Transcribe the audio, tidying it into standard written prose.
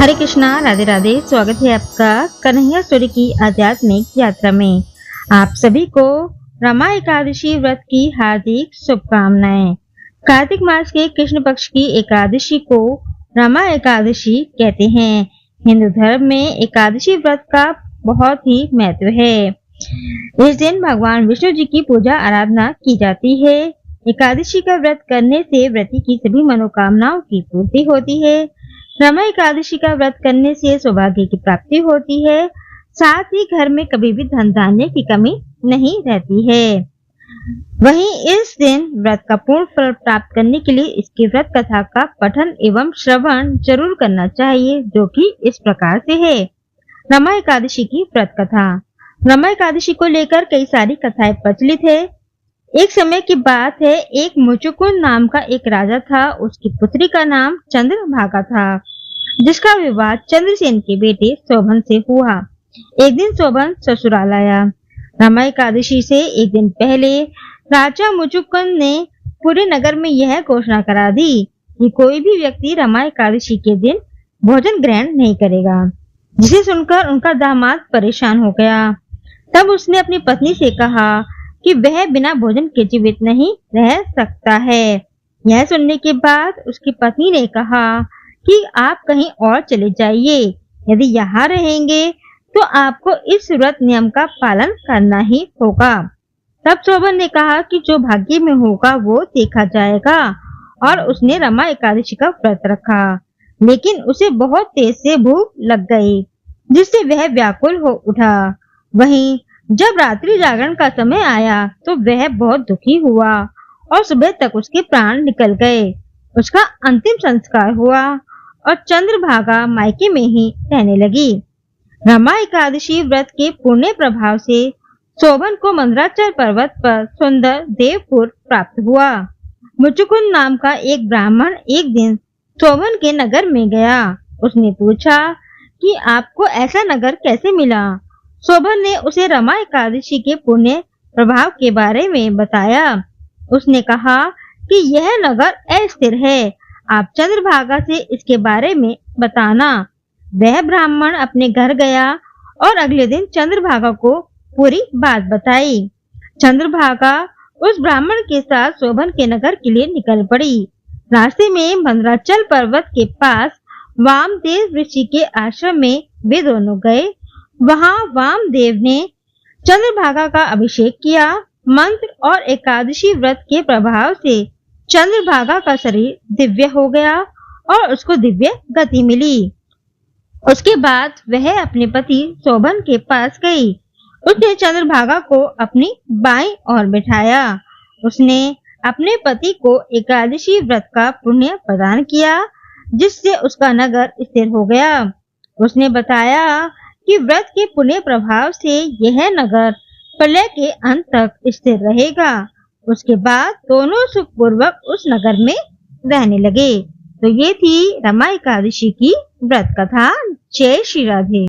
हरे कृष्णा, राधे राधे। स्वागत है आपका कन्हैया स्टोरी की आध्यात्मिक यात्रा में। आप सभी को रमा एकादशी व्रत की हार्दिक शुभकामनाएं। कार्तिक मास के कृष्ण पक्ष की एकादशी को रमा एकादशी कहते हैं। हिंदू धर्म में एकादशी व्रत का बहुत ही महत्व है। इस दिन भगवान विष्णु जी की पूजा आराधना की जाती है। एकादशी का व्रत करने से व्रती की सभी मनोकामनाओं की पूर्ति होती है। रमा एकादशी का व्रत करने से सौभाग्य की प्राप्ति होती है। साथ ही घर में कभी भी धन धान्य की कमी नहीं रहती है। वहीं इस दिन व्रत का पूर्ण फल प्राप्त करने के लिए इसकी व्रत कथा का पठन एवं श्रवण जरूर करना चाहिए, जो कि इस प्रकार से है। रमा एकादशी की व्रत कथा। रमा एकादशी को लेकर कई सारी कथाएं प्रचलित है। एक समय की बात है, एक मुचुकुंद नाम का एक राजा था। उसकी पुत्री का नाम चंद्रभागा था, जिसका विवाह चंद्रसेन के बेटे शोभन से हुआ। एक दिन शोभन ससुराल आया। रमा एकादशी से एक दिन पहले राजा मुचुकुंद ने पूरे नगर में यह घोषणा करा दी कि कोई भी व्यक्ति रमा एकादशी के दिन भोजन ग्रहण नहीं करेगा, जिसे सुनकर उनका दामाद परेशान हो गया। तब उसने अपनी पत्नी से कहा कि वह बिना भोजन के जीवित नहीं रह सकता है। यह सुनने के बाद उसकी पत्नी ने कहा कि आप कहीं और चले जाइए। यदि यहाँ रहेंगे तो आपको इस व्रत नियम का पालन करना ही होगा। तब शोभन ने कहा कि जो भाग्य में होगा वो देखा जाएगा, और उसने रमा एकादशी का व्रत रखा। लेकिन उसे बहुत तेज से भूख लग गई, जिससे वह व्याकुल हो उठा। वहीं जब रात्रि जागरण का समय आया तो वह बहुत दुखी हुआ और सुबह तक उसके प्राण निकल गए। उसका अंतिम संस्कार हुआ और चंद्रभागा मायके में ही रहने लगी। रमा एकादशी व्रत के पुण्य प्रभाव से शोभन को मंदराचल पर्वत पर सुंदर देवपुर प्राप्त हुआ। मुचुकुंद नाम का एक ब्राह्मण एक दिन शोभन के नगर में गया। उसने पूछा कि आपको ऐसा नगर कैसे मिला। शोभन ने उसे रमा एकादशी के पुण्य प्रभाव के बारे में बताया। उसने कहा कि यह नगर अस्थिर है, आप चंद्रभागा से इसके बारे में बताना। वह ब्राह्मण अपने घर गया और अगले दिन चंद्रभागा को पूरी बात बताई। चंद्रभागा उस ब्राह्मण के साथ शोभन के नगर के लिए निकल पड़ी। रास्ते में मंदराचल पर्वत के पास वामदेव ऋषि के आश्रम में वे दोनों गए। वहां वामदेव ने चंद्रभागा का अभिषेक किया। मंत्र और एकादशी व्रत के प्रभाव से चंद्रभागा का शरीर दिव्य हो गया और उसको दिव्य गति मिली। उसके बाद वह अपने पति शोभन के पास गई। उसने चंद्रभागा को अपनी बाईं ओर बिठाया। उसने अपने पति को एकादशी व्रत का पुण्य प्रदान किया, जिससे उसका नगर स्थिर हो गया। उसने बताया कि व्रत के पुण्य प्रभाव से यह नगर प्रलय के अंत तक स्थिर रहेगा। उसके बाद दोनों सुखपूर्वक उस नगर में रहने लगे। तो ये थी रमा एकादशी की व्रत कथा। जय श्री राधे।